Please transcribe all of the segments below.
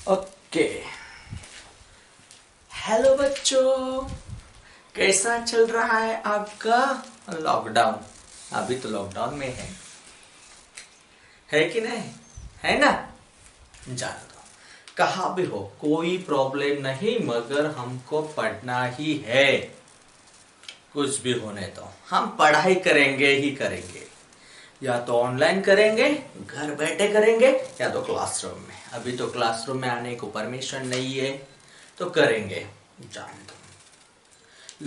Okay. Hello बच्चों, कैसा चल रहा है आपका लॉकडाउन? अभी तो लॉकडाउन में है कि नहीं? है ना? जान दो, कहाँ भी हो कोई प्रॉब्लम नहीं, मगर हमको पढ़ना ही है। कुछ भी होने दो, हम पढ़ाई करेंगे ही करेंगे। या तो ऑनलाइन करेंगे, घर बैठे करेंगे, या तो क्लासरूम में। अभी तो क्लासरूम में आने को परमिशन नहीं है, तो करेंगे। जान दो,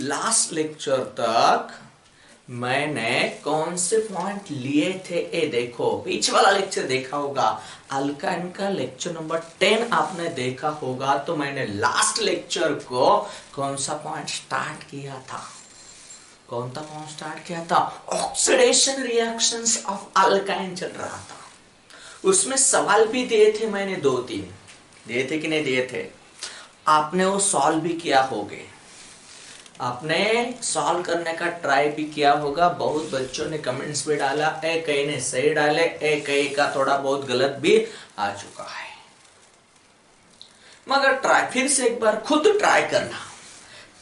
लास्ट लेक्चर तक मैंने कौन से पॉइंट लिए थे ये देखो। बीच वाला लेक्चर देखा होगा, अल्काइन का लेक्चर नंबर 10 आपने देखा होगा। तो मैंने लास्ट लेक्चर को कौन सा पॉइंट स्टार्ट किया था? कौन सा पॉइंट स्टार्ट किया था? ऑक्सीडेशन रिएक्शंस ऑफ अल्काइन चल रहा था। उसमें सवाल भी दिए थे मैंने, 2-3 दिए थे कि नहीं दिए थे? आपने वो सॉल्व भी किया होगे, आपने सॉल्व करने का ट्राई भी किया होगा। बहुत बच्चों ने कमेंट्स भी डाला, कई ने सही डाले, कई का थोड़ा बहुत गलत भी आ चुका है। मगर ट्राई फिर से एक बार खुद ट्राई करना,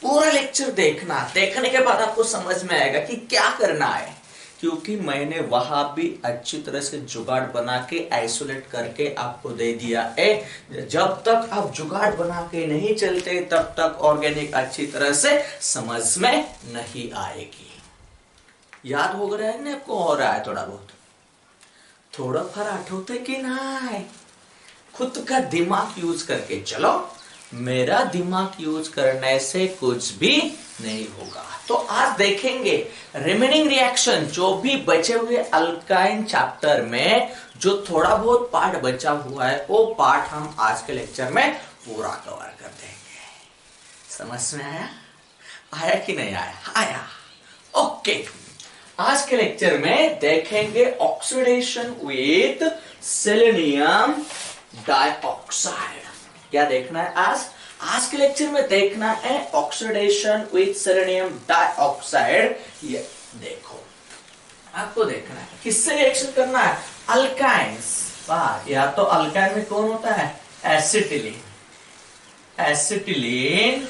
पूरा लेक्चर देखना, देखने के बाद आपको समझ में आएगा कि क्या करना है। क्योंकि मैंने वहां भी अच्छी तरह से जुगाड़ बना के आइसोलेट करके आपको दे दिया है। जब तक आप जुगाड़ बना के नहीं चलते तब तक ऑर्गेनिक अच्छी तरह से समझ में नहीं आएगी। याद हो रहा है ना आपको? हो रहा है थोड़ा बहुत? थोड़ा फराट होते कि नहीं? खुद का दिमाग यूज करके चलो। मेरा दिमाग यूज करने से कुछ भी नहीं होगा। तो आज देखेंगे रिमेनिंग रिएक्शन, जो भी बचे हुए अल्काइन चैप्टर में जो थोड़ा बहुत पार्ट बचा हुआ है, वो पार्ट हम आज के लेक्चर में पूरा कवर कर देंगे। समझ में आया? आया कि नहीं आया? आया। ओके, आज के लेक्चर में देखेंगे ऑक्सीडेशन विथ सेलेनियम डाइऑक्साइड। क्या देखना है आज के लेक्चर में? देखना है ऑक्सीडेशन विथ सेलेनियम डाइऑक्साइड। ये देखो, आपको देखना है किससे रिएक्शन करना है? अल्काइंस। या तो अल्काइन में कौन होता है? एसिटिलीन। एसिटिलीन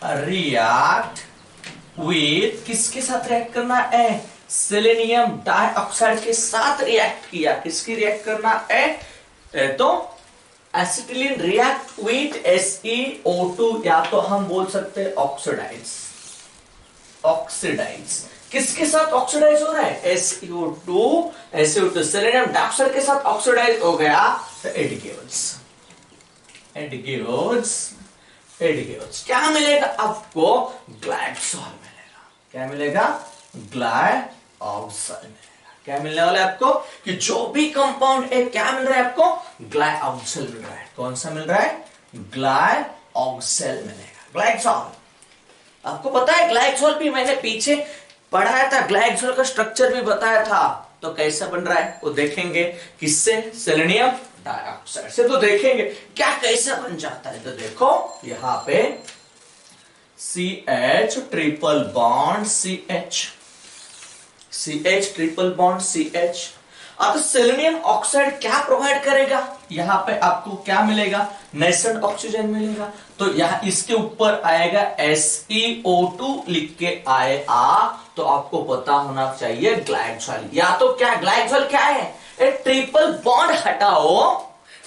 रिएक्ट विथ किसके साथ रिएक्ट करना है? सेलेनियम डाइऑक्साइड के साथ रिएक्ट किया। किसकी रिएक्ट करना है? तो एसिटिलीन रिएक्ट विथ SeO2, या तो हम बोल सकते हैं ऑक्सीडाइज। ऑक्सीडाइज किसके साथ ऑक्सीडाइज हो रहा है? SeO2 सेलेनियम डाइऑक्साइड के साथ ऑक्सीडाइज हो गया, तो इट गिव्स क्या मिलेगा आपको? ग्लाइकोल मिलेगा। क्या मिलेगा? ग्लाइकोल मिलेगा। क्या मिलने वाला है आपको? कि जो भी कंपाउंड है, क्या मिल रहा है आपको? ग्लाइकोल मिल रहा है। कौन सा मिल रहा है? ग्लाइकोल मिलेगा। ग्लाइकोल आपको पता है, ग्लाइकोल भी मैंने पीछे पढ़ाया था, ग्लाइकोल का स्ट्रक्चर भी बताया था। तो कैसा बन रहा है वो देखेंगे। किससे? सेलेनियम डाइऑक्साइड से। तो देखेंगे क्या कैसा बन जाता है। तो देखो यहां पे CH triple bond CH triple bond CH। अब सेलेनियम ऑक्साइड क्या प्रोवाइड करेगा? यहां पे आपको क्या मिलेगा? नेसेंट ऑक्सीजन मिलेगा। तो यहां इसके ऊपर आएगा SeO2 लिख के आएगा। तो आपको पता होना चाहिए ग्लाइकोल। या तो क्या ग्लाइकोल क्या है? ट्रिपल बॉन्ड हटाओ,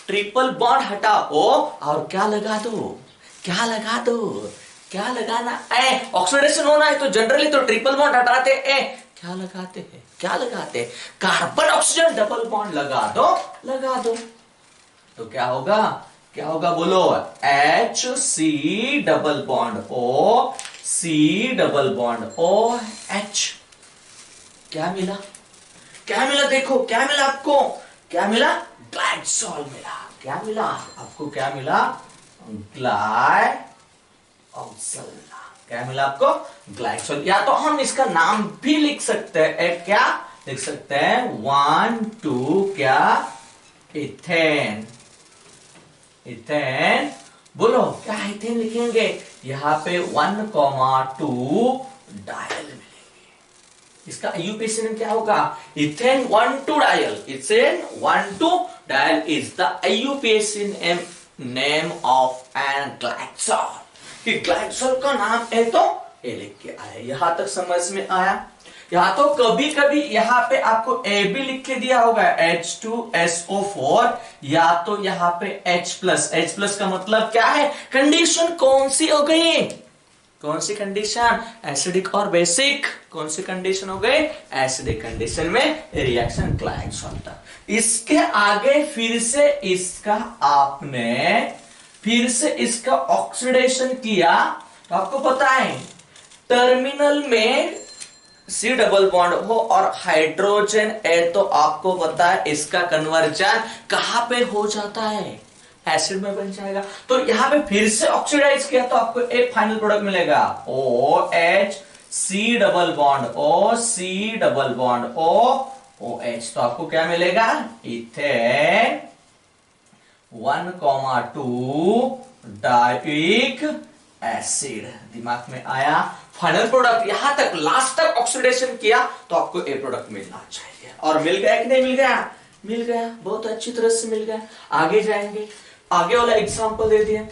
ट्रिपल बॉन्ड हटाओ और क्या लगा दो? क्या लगा दो? क्या लगाना है? ऑक्सीडेशन होना है तो जनरली तो ट्रिपल बॉन्ड हटाते हैं। क्या लगाते हैं? क्या लगाते हैं? कार्बन ऑक्सीजन डबल बॉन्ड लगा दो। तो क्या होगा? क्या होगा बोलो? HC double bond O, C double bond OH। क्या मिला? क्या मिला? देखो क्या मिला आपको? क्या मिला? ग्लाइकोल मिला। क्या मिला आपको? क्या मिला? ग्लाइकोल। क्या मिला आपको? ग्लाइकोल। या तो हम इसका नाम भी लिख सकते हैं। क्या लिख सकते हैं? 1 2 क्या? इथेन। इथेन बोलो, क्या इथेन लिखेंगे? यहां पे 1,2 डायल मिलेंगे। इसका IUPAC क्या होगा? Ethane 1,2 diol. Ethane 1,2 diol is the IUPAC name of an glycol, कि ग्लाइकोल का नाम है तो ये लिख के आया। यहां तक समझ में आया? या तो कभी कभी यहां पे आपको ए भी लिख के दिया होगा H2SO4, या तो यहां पे H+ का मतलब क्या है? कंडीशन कौन सी हो गई? कौन सी कंडीशन? एसिडिक और बेसिक। कौन सी कंडीशन हो गई? एसिडिक कंडीशन में रिएक्शन ग्लाइकोल था। इसके आगे फिर से इसका ऑक्सीडेशन किया तो आपको पता है टर्मिनल में C डबल बॉन्ड हो और हाइड्रोजन है, तो आपको पता है इसका कन्वर्जन कहां पे हो जाता है? एसिड में बन जाएगा। तो यहां पे फिर से ऑक्सीडाइज किया तो आपको एक फाइनल प्रोडक्ट मिलेगा OH C double bond OH। तो आपको क्या मिलेगा? Ethane 1,2 dioic acid. दिमाग में आया? फाइनल प्रोडक्ट यहां तक लास्ट तक ऑक्सीडेशन किया तो आपको ए प्रोडक्ट मिलना चाहिए। और मिल गया कि नहीं मिल गया? मिल गया, बहुत अच्छी तरह से मिल गया। आगे जाएंगे, आगे वाला एग्जांपल दे दिए।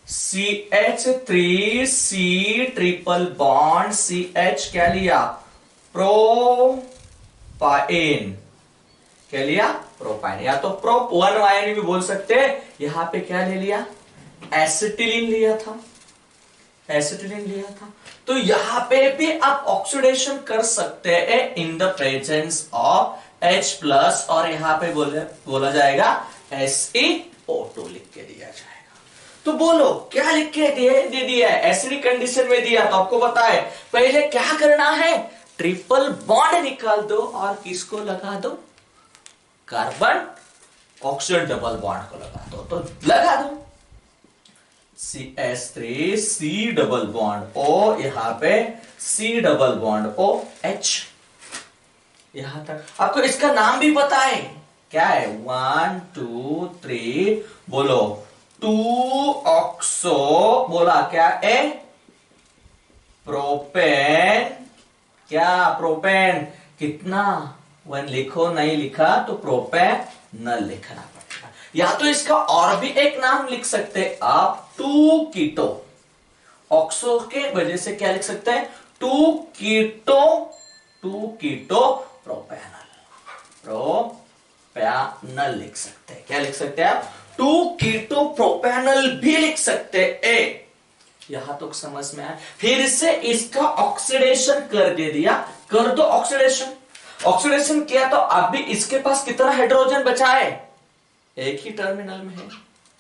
CH3C ट्रिपल बॉन्ड CH क्या लिया? प्रोपाइन। क्या लिया? प्रोपाइन, या तो प्रोप 1 आयन भी बोल सकते हैं। यहां पे क्या ले लिया? एसिटिलीन लिया था। तो यहां पे भी आप ऑक्सीडेशन कर सकते हैं in the presence of H+, और यहां पे बोला जाएगा SeO2 लिख के दिया जाएगा। तो बोलो क्या लिख के दे दिया है? एसिडिक कंडीशन में दिया तो आपको पता है पहले क्या करना है? ट्रिपल बॉन्ड निकाल दो और किसको लगा दो? कार्बन ऑक्सीजन डबल बॉन्ड को लगा दो। तो लगा दो CH3C डबल बॉन्ड O, यहां पे C डबल बॉन्ड OH। यहां तक आपको इसका नाम भी पता है, क्या है? 1 2 3 बोलो 2-ऑक्सो, बोला क्या है? प्रोपेन। क्या? प्रोपेन। कितना? 1 लिखो, नहीं लिखा तो प्रोपेन न लिखना पड़ेगा। या तो इसका और भी एक नाम लिख सकते हैं आप, 2 कीटो। ऑक्सो के वजह से क्या लिख सकते हैं? 2 कीटो प्रोपैनल लिख सकते हैं। क्या लिख सकते हैं आप? 2 कीटो प्रोपैनल भी लिख सकते हैं। यहां तक समझ में आया? फिर से इसका ऑक्सीडेशन कर दिया, कर दो ऑक्सीडेशन किया तो अब भी इसके पास कितना हाइड्रोजन बचा है? एक ही टर्मिनल में है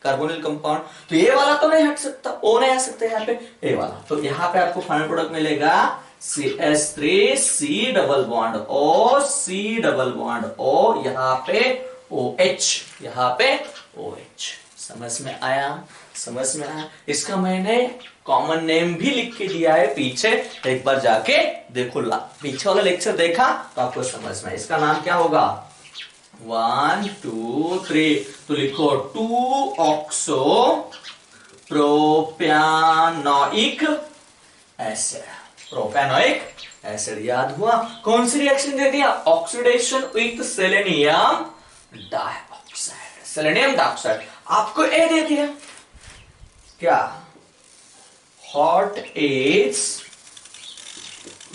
कार्बोनिल कंपाउंड। तो ये वाला तो नहीं हट सकता, ओ नहीं आ सकता यहाँ पे, ए वाला। तो यहाँ पे आपको फाइनल प्रोडक्ट मिलेगा CH3C double bond O, C double bond O, यहाँ पे OH, यहाँ पे OH। समझ में आया? इसका मैंने कॉमन नेम भी लिख के दिया है पीछे, एक बार जाके देखो। पीछे वाला लेक्चर देखा तो आपको समझ में। इसका नाम क्या होगा? 1 2 3 तो लिखो 2-ऑक्सो प्रोपैनोइक एसिड। याद हुआ? कौन सी रिएक्शन दे दिया? Oxidation with selenium dioxide. आपको ए दे दिया, क्या? Hot is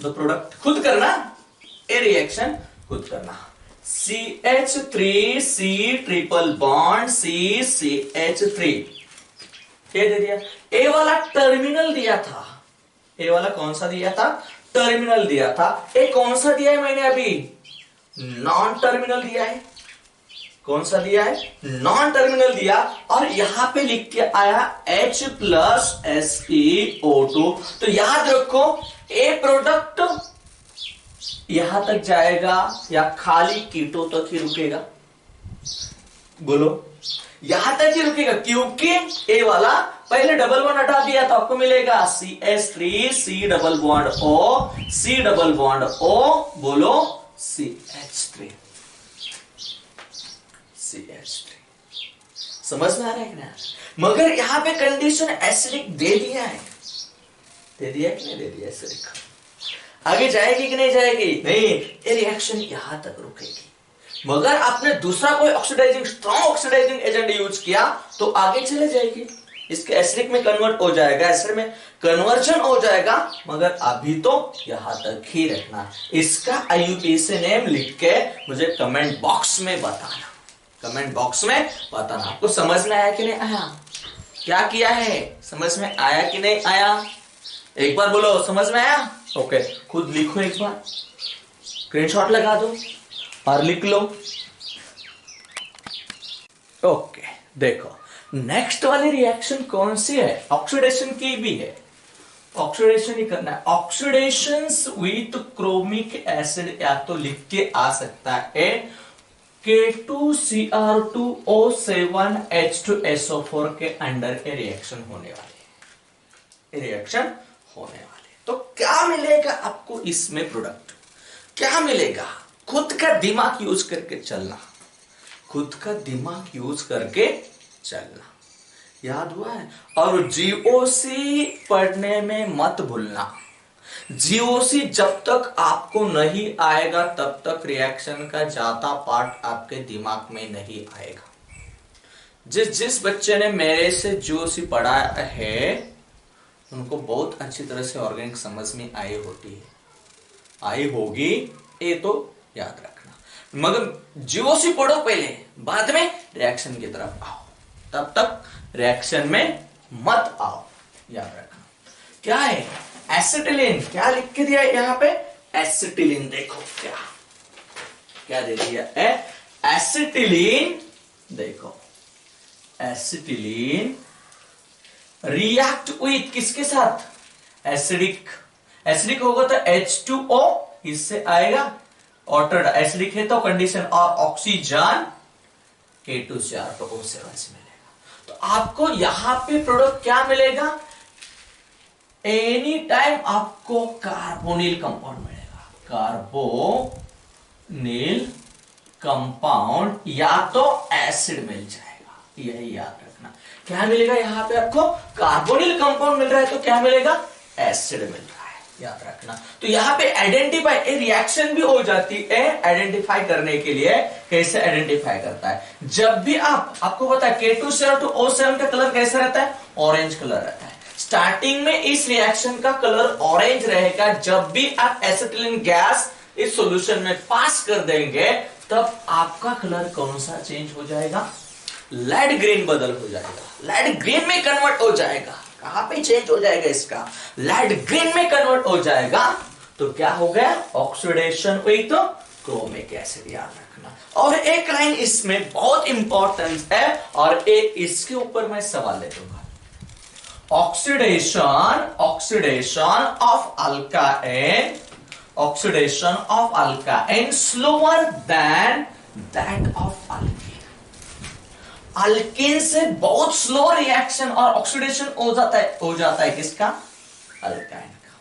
the product. खुद करना, ए रिएक्शन खुद करना। CH3C ट्रिपल बॉन्ड CH3 ये दे दिया। ए वाला टर्मिनल दिया था। ए वाला कौन सा दिया था? टर्मिनल दिया था। ए कौन सा दिया है मैंने अभी? नॉन टर्मिनल दिया है। कौन सा दिया है? नॉन टर्मिनल दिया। और यहां पे लिख के आया H+SeO2। तो याद रखो ए प्रोडक्ट यहां तक जाएगा या खाली कीटो तक ही रुकेगा? बोलो, यहां तक ही रुकेगा, क्योंकि ए वाला पहले डबल बॉन्ड हटा दिया तो आपको मिलेगा CH3C double bond O, C double bond O, बोलो CH3। समझ में आ रहा है ना? मगर यहां पे कंडीशन एसिडिक दे दिया है। दे दिया कि नहीं दे दिया एसिडिक? आगे जाएगी कि नहीं जाएगी? नहीं, ये रिएक्शन यहां तक रुकेगी। मगर आपने दूसरा कोई oxidising strong oxidising agent use किया तो आगे चले जाएगी, इसके एसिडिक में कन्वर्ट हो जाएगा, एसिड में कन्वर्जन हो जाएगा, मगर अभी तो यहां तक ही रखना। इसका IUPAC नेम लिख के मुझे कमेंट बॉक्स में बताना, कमेंट बॉक्स में बताना आपको समझ में आया कि नहीं आया, क्या किया है, समझ में आया कि नहीं आया, एक बार बोलो समझ में आया। ओके, खुद लिखो, एक बार स्क्रीनशॉट लगा दो और लिख लो। ओके, देखो नेक्स्ट वाली रिएक्शन कौन सी है, ऑक्सीडेशन की भी है, ऑक्सीडेशन ही करना है। ऑक्सीडेशन विथ क्रोमिक एसिड या तो लिख के आ सकता है K2Cr2O7H2SO4 के अंडर के रिएक्शन होने वाले, रिएक्शन होने वाले। तो क्या मिलेगा आपको इसमें प्रोडक्ट, क्या मिलेगा, खुद का दिमाग यूज करके चलना, खुद का दिमाग यूज करके चलना, याद हुआ है। और जीओसी पढ़ने में मत भूलना, जीओसी जब तक आपको नहीं आएगा तब तक रिएक्शन का ज्यादा पार्ट आपके दिमाग में नहीं आएगा। जिस बच्चे ने मेरे से जीओसी पढ़ा है उनको बहुत अच्छी तरह से ऑर्गेनिक समझ में आई होती है, आई होगी, ये तो याद रखना। मगर जीओसी पढ़ो पहले, बाद में रिएक्शन की तरफ आओ, तब तक रिएक्शन में मत आओ, याद रखना। क्या है एसिटिलीन, क्या लिख के दिया यहां पे, एसिटिलीन, देखो क्या क्या दे दिया है, एसिटिलीन, देखो एसिटिलीन रिएक्ट विथ किसके साथ, एसिडिक, एसिडिक होगा तो H2O इससे आएगा, ऑल्टर्ड एसिडिक है तो कंडीशन, और ऑक्सीजन K2Cr2O7 से मिलेगा। तो आपको यहां पे प्रोडक्ट क्या मिलेगा, एनी टाइम आपको कार्बोनिल कंपाउंड मिलेगा, कार्बोनिल कंपाउंड या तो एसिड मिल जाएगा, यही याद रखना। क्या मिलेगा यहां पे आपको, कार्बोनिल कंपाउंड मिल रहा है तो क्या मिलेगा, एसिड मिल रहा है, याद रखना। तो यहां पे आइडेंटिफाई रिएक्शन भी हो जाती है, आइडेंटिफाई करने के लिए कैसे आइडेंटिफाई करता है, जब भी आपको पता है K2Cr2O7 का कलर कैसा रहता है, ऑरेंज कलर रहता है। स्टार्टिंग में इस रिएक्शन का कलर ऑरेंज रहेगा, जब भी आप एसिटिलीन गैस इस सॉल्यूशन में पास कर देंगे तब आपका कलर कौन सा चेंज हो जाएगा, लेड ग्रीन बदल हो जाएगा, लेड ग्रीन में कन्वर्ट हो जाएगा। कहां पे चेंज हो जाएगा इसका, लेड ग्रीन में कन्वर्ट हो जाएगा। तो क्या हो गया, ऑक्सीडेशन विथ क्रोमिक एसिड, याद रखना। और एक लाइन इसमें बहुत इंपॉर्टेंट है और एक इसके ऊपर मैं सवाल ले दूंगा, oxidation of alkyne slower than that of alkene, alkyne से बहुत स्लो रिएक्शन और ऑक्सीडेशन हो जाता है किसका, अल्काइन का।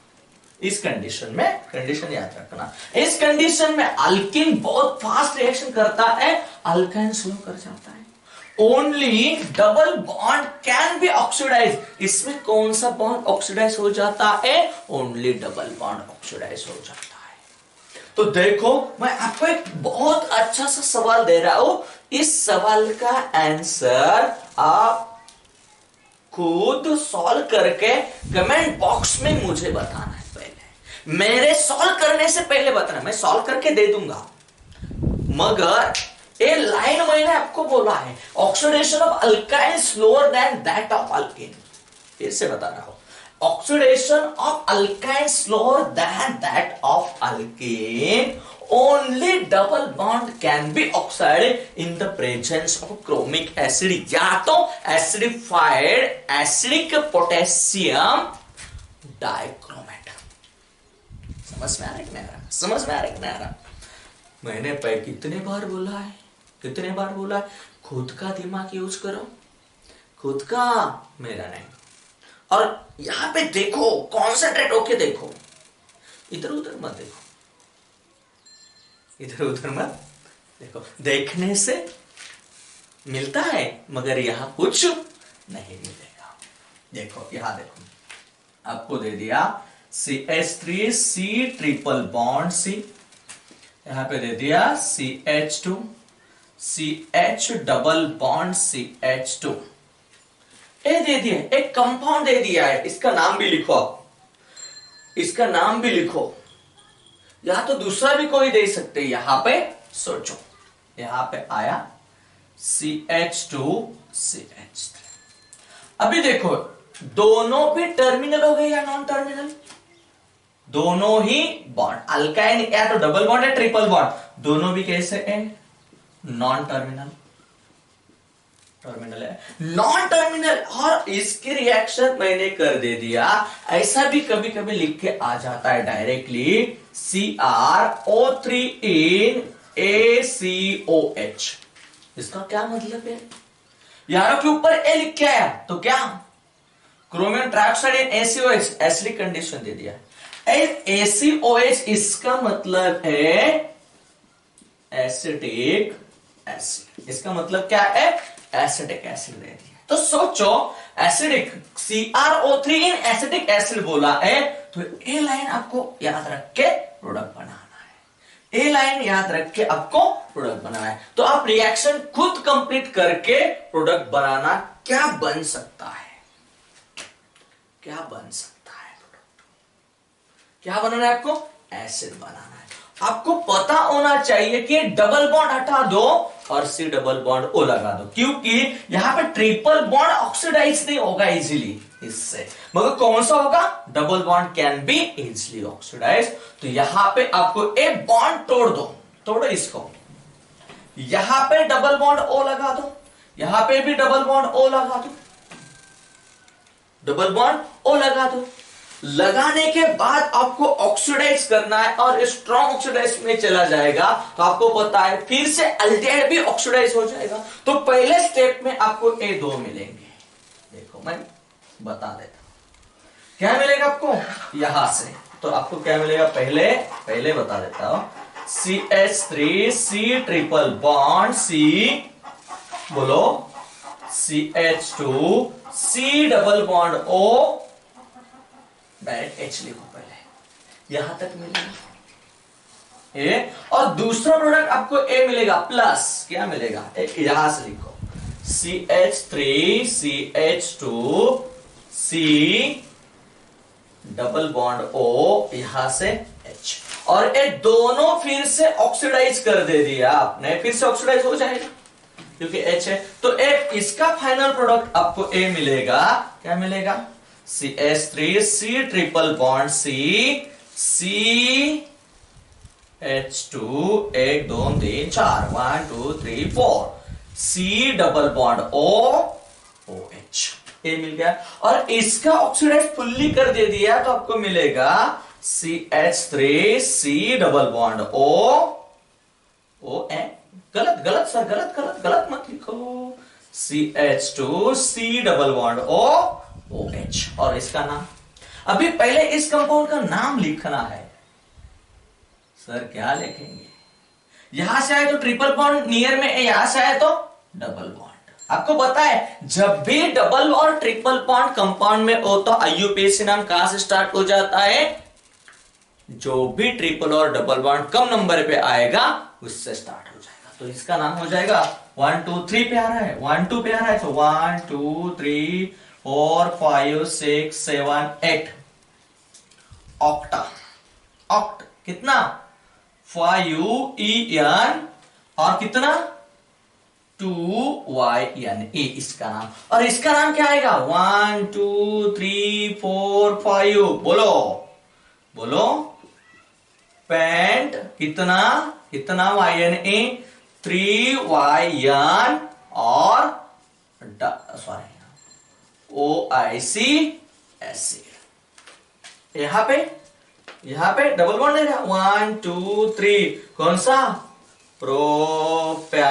इस कंडीशन में, कंडीशन याद रखना, इस कंडीशन में अल्कीन बहुत फास्ट रिएक्शन करता है, अल्काइन स्लो कर जाता है। Only double bond can be oxidise, इसमें कौन सा बॉन्ड ऑक्सीडाइज हो जाता है, ओनली डबल बॉन्ड ऑक्सीडाइज हो जाता है। तो देखो मैं आपको एक बहुत अच्छा सा सवाल दे रहा हूं, इस सवाल का आंसर आप खुद सॉल्व करके कमेंट बॉक्स में मुझे बताना है, पहले मेरे सॉल्व करने से पहले बताना, मैं सॉल्व करके दे दूंगा, मगर ये लाइन मैंने आपको बोला है, oxidation of alkyne slower then that of alkane, फिर से बता रहा हूं, oxidation of alkyne slower then that of alkane, only double bond can B oxide in the presence of chromic acid, या तो एसिडिफाइड एसिडिक पोटेशियम डाइक्रोमेट। समझ में आ रहा है कि नहीं आ रहा, समझ में आ रहा है कि नहीं आ रहा। मैंने कितने बार बोला है, कितने बार बोला है, खुद का दिमाग यूज करो, खुद का, मेरा नहीं। और यहां पे देखो, कॉन्सेंट्रेट होके देखो, इधर उधर मत देखो, इधर उधर मत देखो, देखने से मिलता है मगर यहां कुछ नहीं मिलेगा। देखो यहां देखो, आपको दे दिया CH3 C triple bond C, यहां पे दे दिया CH2, CH double bond CH2, ये दे दिया, एक कंपाउंड दे दिया है, इसका नाम भी लिखो आप, इसका नाम भी लिखो, या तो दूसरा भी कोई दे सकते, यहां पे सोचो, यहां पे आया CH2 CH3। अभी देखो दोनों भी टर्मिनल हो गए या नॉन टर्मिनल, दोनों ही बॉन्ड, अल्काइन या तो डबल बॉन्ड है ट्रिपल बॉन्ड, दोनों भी कैसे है, नॉन टर्मिनल, टर्मिनल है, नॉन टर्मिनल। और इसकी रिएक्शन मैंने कर दे दिया, ऐसा भी कभी कभी लिख के आ जाता है डायरेक्टली, CrO3 इन ACOH। इसका क्या मतलब है, यारों के ऊपर ए लिख के आया तो क्या, क्रोमियम ट्राइऑक्साइड इन ACOH, एसिडिक कंडीशन दे दिया, ACOH इसका मतलब है एसिटिक एसिड, इसका मतलब क्या है, एसिटिक एसिड दे दिया। तो सोचो एसिडिक, CrO3 इन एसिटिक एसिड बोला है, तो ए लाइन आपको याद रख के प्रोडक्ट बनाना है, ए लाइन याद रख के आपको प्रोडक्ट बनाना है। तो आप रिएक्शन खुद कंप्लीट करके प्रोडक्ट बनाना, क्या बन सकता है, क्या बन सकता है प्रोडक्ट, क्या बनाना है आपको, एसिड बनाना है। आपको पता होना चाहिए कि डबल बॉन्ड हटा दो और C डबल बॉन्ड O लगा दो, क्योंकि यहां पे ट्रिपल बॉन्ड ऑक्सीडाइज नहीं होगा इजीली इससे, मगर कौन सा होगा, double bond can be easily oxidise. तो यहां पे आपको एक बॉन्ड तोड़ दो, तोड़ो इसको, यहां पे डबल बॉन्ड O लगा दो, यहां पे भी डबल बॉन्ड O लगा दो, डबल बॉन्ड O लगा दो। लगाने के बाद आपको ऑक्सीडाइज करना है और स्ट्रॉन्ग ऑक्सीडाइज में चला जाएगा, तो आपको पता है फिर से अल्डिहाइड भी ऑक्सीडाइज हो जाएगा। तो पहले स्टेप में आपको A2 मिलेंगे, देखो मैं बता देता हूं क्या मिलेगा आपको, यहां से तो आपको क्या मिलेगा, पहले बता देता हूं, CH3 C triple bond C, बोलो CH2 C double bond O, direct H लिखो, पहले यहां तक मिलेगा ए, और दूसरा प्रोडक्ट आपको A मिलेगा प्लस, क्या मिलेगा, यहां से लिखो CH3 CH2 C double bond O, यहां से H, और ये दोनों फिर से ऑक्सीडाइज कर दे दिया आपने, फिर से ऑक्सीडाइज हो जाएगा क्योंकि H है। तो एक इसका फाइनल प्रोडक्ट आपको A मिलेगा, क्या मिलेगा, CH3 C triple bond C C H2, 1 2 3 4, 1 2 3 4, C double bond O OH, ये मिल गया। और इसका ऑक्सीडाइज फुल्ली कर दे दिया तो आपको मिलेगा CH3 C double bond O ON, गलत गलत सर, गलत मत लिखो, CH2 C double bond O OH, और इसका नाम, अभी पहले इस कंपाउंड का नाम लिखना है। सर क्या लिखेंगे, यहां से आए तो ट्रिपल बॉन्ड नियर में, यहां से आए तो डबल बॉन्ड। आपको पता है जब भी डबल और ट्रिपल बॉन्ड कंपाउंड में हो तो IUPAC नाम कहां से स्टार्ट हो जाता है, जो भी ट्रिपल और डबल बॉन्ड कम नंबर पे आएगा उससे स्टार्ट हो जाएगा। तो इसका नाम हो जाएगा 1 2 3 पे आ रहा है, 1 2 पे आ रहा है, तो 1 2 3 4 5 6 7 8, ऑक्टा, ऑक्ट कितना, 5UN और कितना 2YNA, इसका नाम। और इसका नाम क्या आएगा, 1 2 3 4 5, बोलो बोलो, पेंट कितना कितना YNA 3YN और सॉरी OIC एसिड। यहां पे डबल बॉन्ड लेगा, 1 2 3, कौन सा, प्रोपैनोइक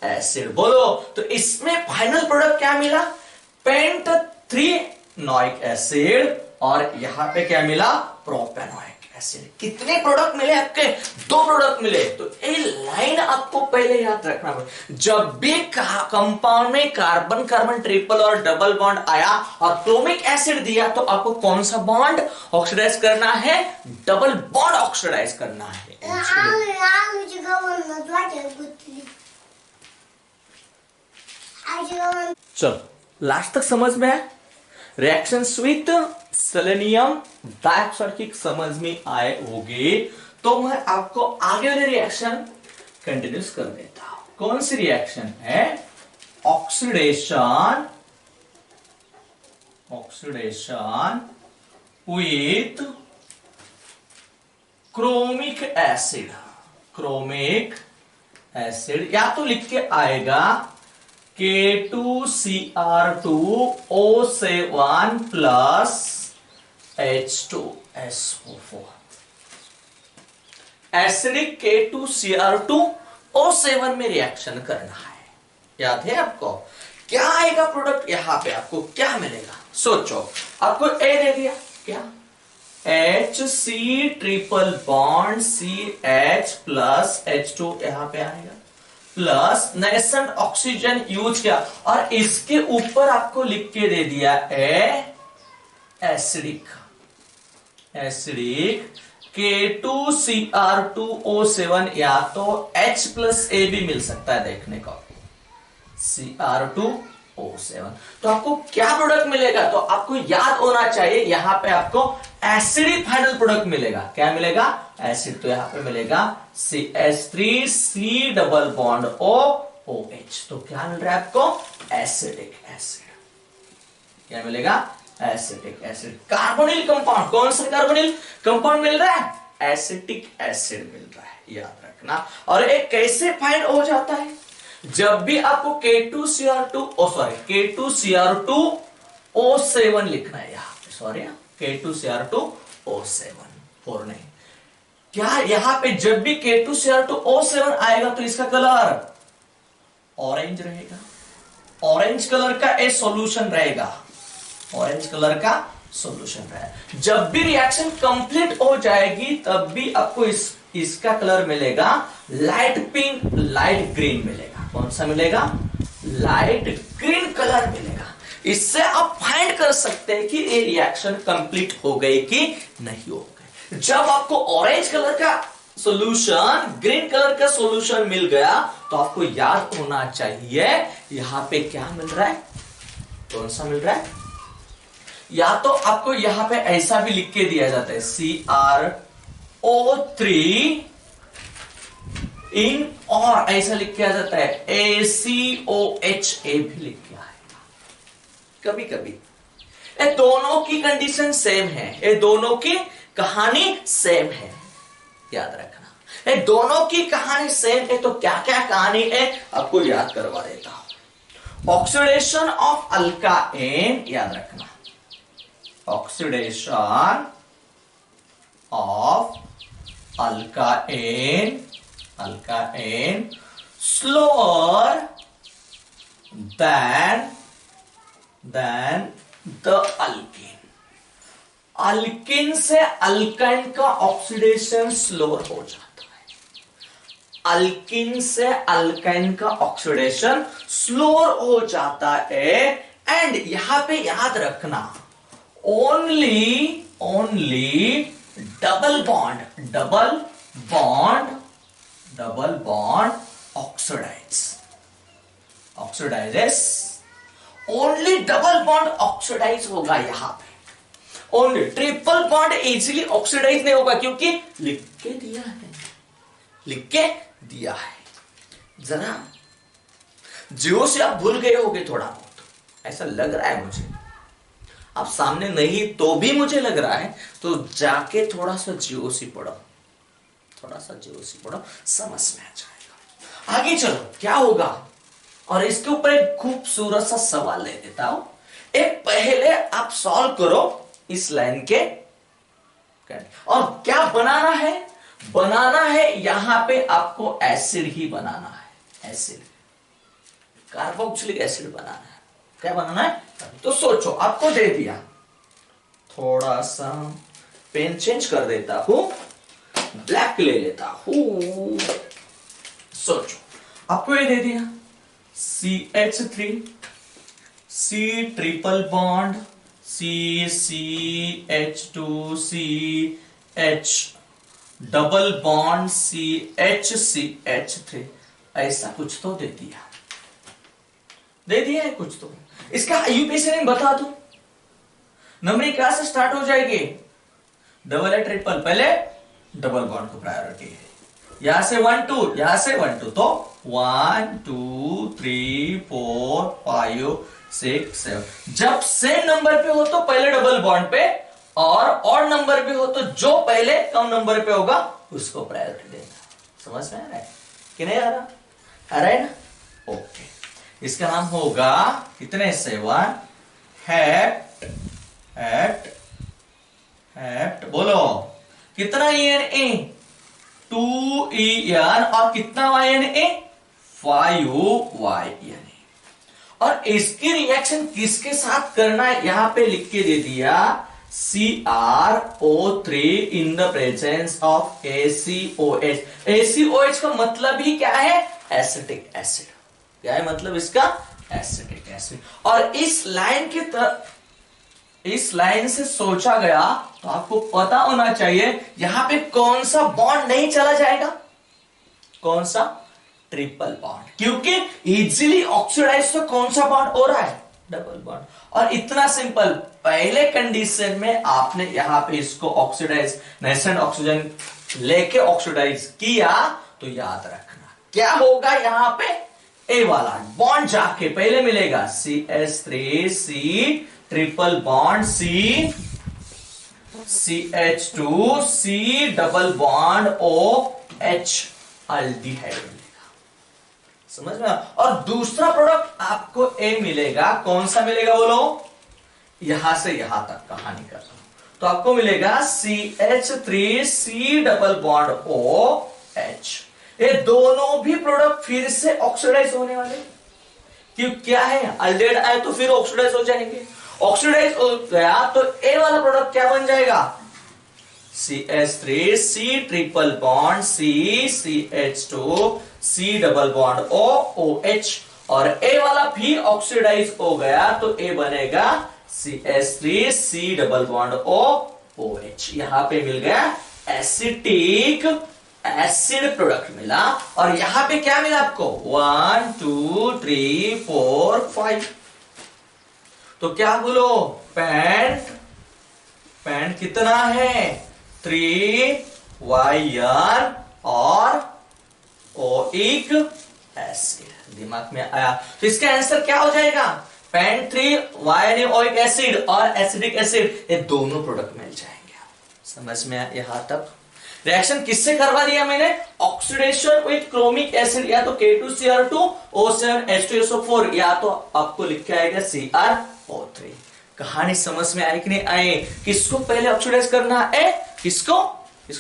एसिड, बोलो। तो इसमें फाइनल प्रोडक्ट क्या मिला, पेंट 3 नोइक एसिड, और यहां पे क्या मिला, प्रोपैनोइक एसिड। कितने प्रोडक्ट मिले आपके? 2 प्रोडक्ट मिले। तो ये लाइन आपको पहले याद रखना पड़ेगा। जब भी कंपाउंड में कार्बन कार्बन ट्रिपल और डबल बॉन्ड आया और क्रोमिक एसिड दिया तो आपको कौन सा बॉन्ड ऑक्सीडाइज करना है? डबल बॉन्ड ऑक्सीडाइज करना है। चलो लास्ट तक समझ में है? रिएक्शन विथ सेलेनियम डाइऑक्साइड की समझ में आए होगी। तो मैं आपको आगे वाले रिएक्शन कंटिन्यूस कर देता हूं। कौन सी रिएक्शन है? Oxidation with chromic acid. Chromic acid या तो लिख के आएगा K2Cr2O7 plus H2SO4। Acidic K2Cr2O7 में रिएक्शन करना है। याद है आपको? क्या आएगा प्रोडक्ट? यहां पे आपको क्या मिलेगा? सोचो, आपको ए दे दिया, क्या HC triple bond CH plus H2 यहां पे आएगा, प्लस नेसेंट ऑक्सीजन यूज किया और इसके ऊपर आपको लिख के दे दिया एसिडिक K2Cr2O7 या तो H प्लस A भी मिल सकता है देखने को, Cr2O7। तो आपको क्या प्रोडक्ट मिलेगा? तो आपको याद होना चाहिए यहां पे आपको एसिडिक फाइनल प्रोडक्ट मिलेगा। क्या मिलेगा? एसिड। तो यहां पे मिलेगा CH3C डबल बॉन्ड OOH। तो क्या मिल रहा है आपको? Acidic acid. क्या मिलेगा? Acetic acid. कार्बोनिल कंपाउंड, कौन सा कार्बोनिल कंपाउंड मिल रहा है? एसिटिक एसिड मिल रहा है, याद रखना। और ये कैसे फाइंड हो जाता है? जब भी आपको K2Cr2O7 लिखना है यहां पे, सॉरी K2Cr2O7 4 नहीं। क्या यहां पे जब भी K2Cr2O7 आएगा तो इसका कलर ऑरेंज रहेगा। ऑरेंज कलर का ए सॉल्यूशन रहेगा, ऑरेंज कलर का सॉल्यूशन रहेगा। जब भी रिएक्शन कंप्लीट हो जाएगी तब भी आपको इसका कलर मिलेगा लाइट पिंक, लाइट ग्रीन मिलेगा। कौन सा मिलेगा? लाइट ग्रीन कलर मिलेगा। इससे आप फाइंड कर सकते हैं कि ये रिएक्शन कंप्लीट हो गई कि नहीं हो गई। जब आपको ऑरेंज कलर का सॉल्यूशन, ग्रीन कलर का सॉल्यूशन मिल गया तो आपको याद होना चाहिए यहां पे क्या मिल रहा है? कौन सा मिल रहा है? या तो आपको यहां पे ऐसा भी लिख के दिया जाता है CrO3 इन, और ऐसा लिख के आ जाता है ACOHA भी लिख के आएगा कभी कभी। ये दोनों की कंडीशन सेम है, ये दोनों की कहानी सेम है, याद रखना। ये दोनों की कहानी सेम है। तो क्या क्या कहानी है आपको याद करवा देता हूं। ऑक्सीडेशन ऑफ अल्काइन, याद रखना, oxidation of alkyne slower than the alkene। Alkene से अल्काइन का ऑक्सीडेशन स्लोअर हो जाता है। अल्किन से अल्काइन का ऑक्सीडेशन स्लोअर हो जाता है। एंड यहां पे याद रखना only double bond oxidises only double bond oxidise होगा। यहां पे only triple bond easily oxidise नहीं होगा क्योंकि लिख के दिया है। जरा जियो से आप भूल गए होगे थोड़ा बहुत, ऐसा लग रहा है मुझे। आप सामने नहीं तो भी मुझे लग रहा है, तो जाके थोड़ा सा जीओसी पढ़ो, समझ में आ जाएगा। आगे चलो क्या होगा, और इसके ऊपर एक खूबसूरत सा सवाल ले देता हूं। एक पहले आप सॉल्व करो इस लाइन के, और क्या बनाना है यहां पे आपको एसिड ही बनाना है। एसिड, कार्बोक्सिलिक एसिड बनाना है। क्या बनाना है? तो सोचो, आपको दे दिया, थोड़ा सा पेन चेंज कर देता हूं। ब्लैक ले लेता हूं। सोचो, आपको ये दे दिया CH3, C triple bond, CH2CH double bond, CH3, ऐसा कुछ तो दे दिया है कुछ तो। इसका आईयूपीएसी नेम बता दो, नंबरिंग कहां से स्टार्ट हो जाएगी? डबल है ट्रिपल, पहले डबल बॉन्ड को प्रायोरिटी है, यहां से 1 2, यहां से 1 2, तो 1 2 3 4 5 6 7। जब सेम नंबर पे हो तो पहले डबल बॉन्ड पे, और ऑड नंबर पे हो तो जो पहले कम नंबर पे होगा उसको प्रायोरिटी देना। समझ में आ रहा है कि नहीं आ रहा? आ रहा है ना? ओके, इसका नाम होगा कितने 7 हेप्ट बोलो कितना ENA 2 EN और कितना YNA 5 YNA। और इसकी रिएक्शन किसके साथ करना है यहां पे लिख के दे दिया, CrO3 in the presence of ACOH। ACOH का मतलब ही क्या है? Acetic acid. क्या है मतलब इसका? Acetic acid. और इस लाइन से सोचा गया तो आपको पता होना चाहिए यहां पे कौन सा बॉन्ड नहीं चला जाएगा, कौन सा? ट्रिपल बॉन्ड, क्योंकि इजीली ऑक्सीडाइज तो कौन सा बॉन्ड हो रहा है? Double bond. और इतना सिंपल, पहले कंडीशन में आपने यहां पे इसको ऑक्सीडाइज, नेसेंट ऑक्सीजन लेके ऑक्सीडाइज किया तो याद रखना क्या होगा यहां पे? ए वाला बॉन्ड जाके पहले मिलेगा CH3C triple bond CH2C double bond OH, aldehyde मिलेगा। समझ में? और दूसरा प्रोडक्ट आपको ए मिलेगा, कौन सा मिलेगा बोलो? यहां से यहां तक कहानी कर रहा हूं, तो आपको मिलेगा CH3C डबल बॉन्ड OH। ये दोनों भी प्रोडक्ट फिर से ऑक्सीडाइज होने वाले, क्यों? क्या है? अल्डेहाइड आए तो फिर ऑक्सीडाइज हो जाएंगे। ऑक्सीडाइज हो गया तो ए वाला प्रोडक्ट क्या बन जाएगा? CH3C triple bond CH2C double bond OH। और ए वाला भी ऑक्सीडाइज हो गया तो ए बनेगा CH3C डबल बॉन्ड OH। यहां पे मिल गया एसिटिक एसिड प्रोडक्ट मिला। और यहां पे क्या मिला आपको? 1 2 3 4 5। तो क्या बोलो? पैंट कितना है? 3 YN और ओइक एसिड। दिमाग में आया? तो इसका आंसर क्या हो जाएगा? पैंट 3 YN ओइक एसिड और एसिडिक एसिड, ये दोनों प्रोडक्ट मिल जाएंगे। समझ में आया यहां तक? रिएक्शन किससे करवा दिया मैंने? ऑक्सीडेशन विथ क्रोमिक एसिड, या तो K2Cr2O7H2SO4, या तो आपको लिख के आएगा CrO3। कहानी समझ में आई कि नहीं आई? किसको पहले ऑक्सीडाइज करना है? किसको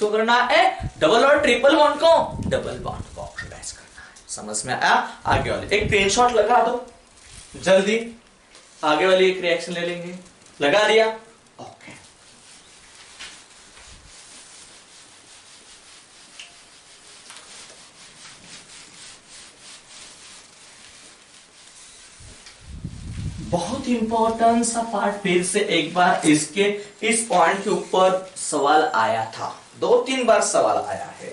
करना है? डबल और ट्रिपल बॉन्ड को, डबल बॉन्ड को ऑक्सीडाइज करना है। समझ में आया? आगे वाले एक स्क्रीनशॉट लगा दो जल्दी, आगे वाली एक रिएक्शन ले लेंगे। लगा दिया? ओके। बहुत इंपॉर्टेंट सा पार्ट, फिर से एक बार इसके इस पॉइंट के ऊपर सवाल आया था, 2-3 बार सवाल आया है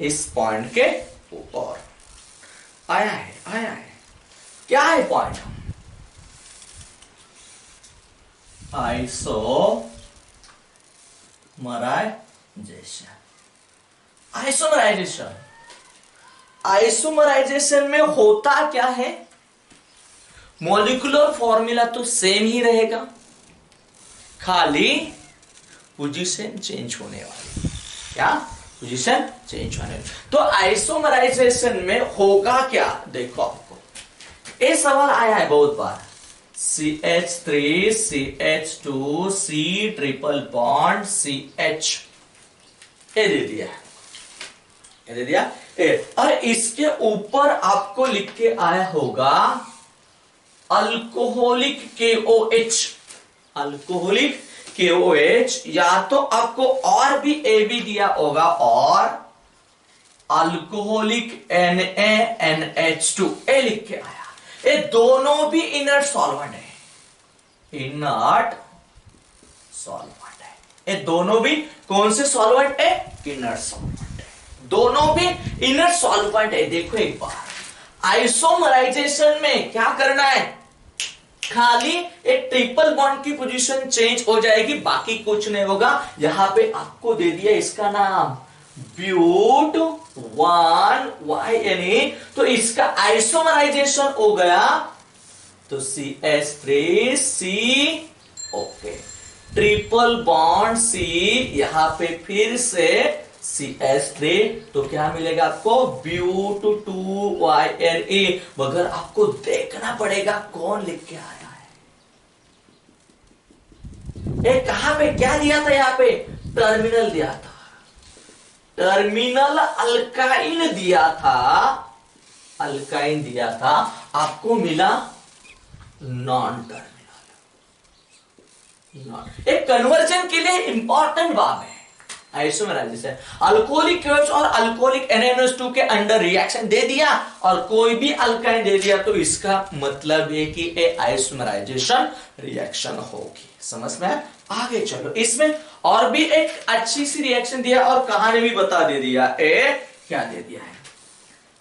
इस पॉइंट के ऊपर। आया है। क्या है पॉइंट? आइसोमराइजेशन में होता क्या है? मॉलिक्यूलर फॉर्मूला तो सेम ही रहेगा, खाली पोजीशन चेंज होने वाली। क्या? पोजीशन चेंज होने वाली। तो आइसोमराइजेशन में होगा क्या? देखो, आपको ये सवाल आया है बहुत बार। CH3 CH2 C triple bond CH, ये दे दिया और इसके ऊपर आपको लिख के आया होगा अल्कोहलिक KOH, अल्कोहलिक KOH, या तो आपको और भी A भी दिया होगा, और अल्कोहलिक NaNH2 ए लिख के आया। ये दोनों भी इनर्ट सॉल्वेंट है, इनर्ट सॉल्वेंट है। ये दोनों भी कौन से सॉल्वेंट है? इनर्ट सॉल्वेंट है, दोनों भी इनर्ट सॉल्वेंट है। देखो एक बार, आइसोमराइजेशन में क्या करना है? खाली एक ट्रिपल बॉन्ड की पोजीशन चेंज हो जाएगी, बाकी कुछ नहीं होगा। यहां पे आपको दे दिया इसका नाम ब्यूट 1YNE, तो इसका आइसोमराइजेशन हो गया तो CH3C, okay, triple bond C, यहां पे फिर से CH3, तो क्या मिलेगा आपको? ब्यूट 2YNE। मगर आपको देखना पड़ेगा कौन लिख के आया है। कहां पे क्या दिया था? यहां पे टर्मिनल दिया था, टर्मिनल अल्काइन दिया था, अल्काइन दिया था, आपको मिला नॉन टर्मिनल। एक कन्वर्जन के लिए इंपॉर्टेंट बात है आइसोमराइजेशन। अल्कोहलिक KOH और अल्कोहलिक NaNH2 के अंडर रिएक्शन दे दिया और कोई भी अल्काइन दे दिया, तो इसका मतलब है कि ये आइसोमराइजेशन रिएक्शन होगी। समझ में? आगे चलो, इसमें और भी एक अच्छी सी रिएक्शन दिया और कहानी भी बता दे दिया। क्या दे दिया है?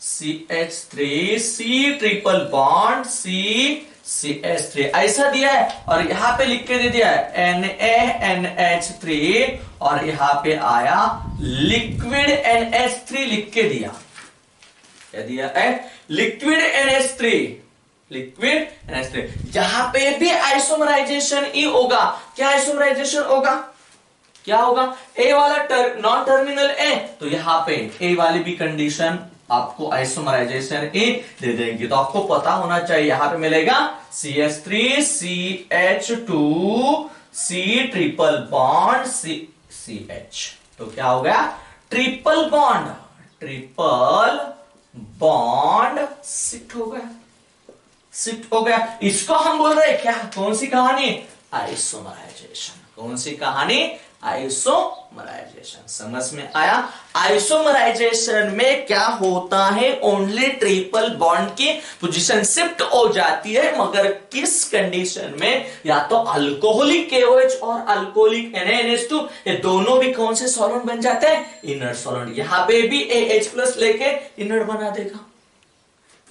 CH3C ट्रिपल बॉन्ड CH3 ऐसा दिया है, और यहां पे लिख के दे दिया है NaNH3, और यहां पे आया लिक्विड NH3 लिख के दिया। क्या दिया है? Liquid NH3, liquid NH3। यहां पे भी आइसोमराइजेशन ही होगा। क्या आइसोमराइजेशन होगा? क्या होगा? ए वाला नॉन टर्मिनल ए, तो यहां पे ए वाली भी कंडीशन आपको आइसोमराइजेशन ए दे देंगे। तो आपको पता होना चाहिए, यहां पे मिलेगा CH3CH2C ट्रिपल बॉन्ड CH, तो क्या हो गया? Triple bond, triple bond sit हो गया, सिट हो गया। इसको हम बोल रहे हैं क्या? कौन सी कहानी? आइसोमराइजेशन। कौन सी कहानी? आइसोमराइजेशन। समझ में आया? आइसोमराइजेशन में क्या होता है? ओनली ट्रिपल बॉन्ड की पोजीशन शिफ्ट हो जाती है, मगर किस कंडीशन में? या तो अल्कोहलिक KOH और अल्कोहलिक NaNH2, ये दोनों भी कौन से सॉल्वेंट बन जाते हैं? Inert solvent. यहां पे भी AH+ लेके इनर्ट बना देगा,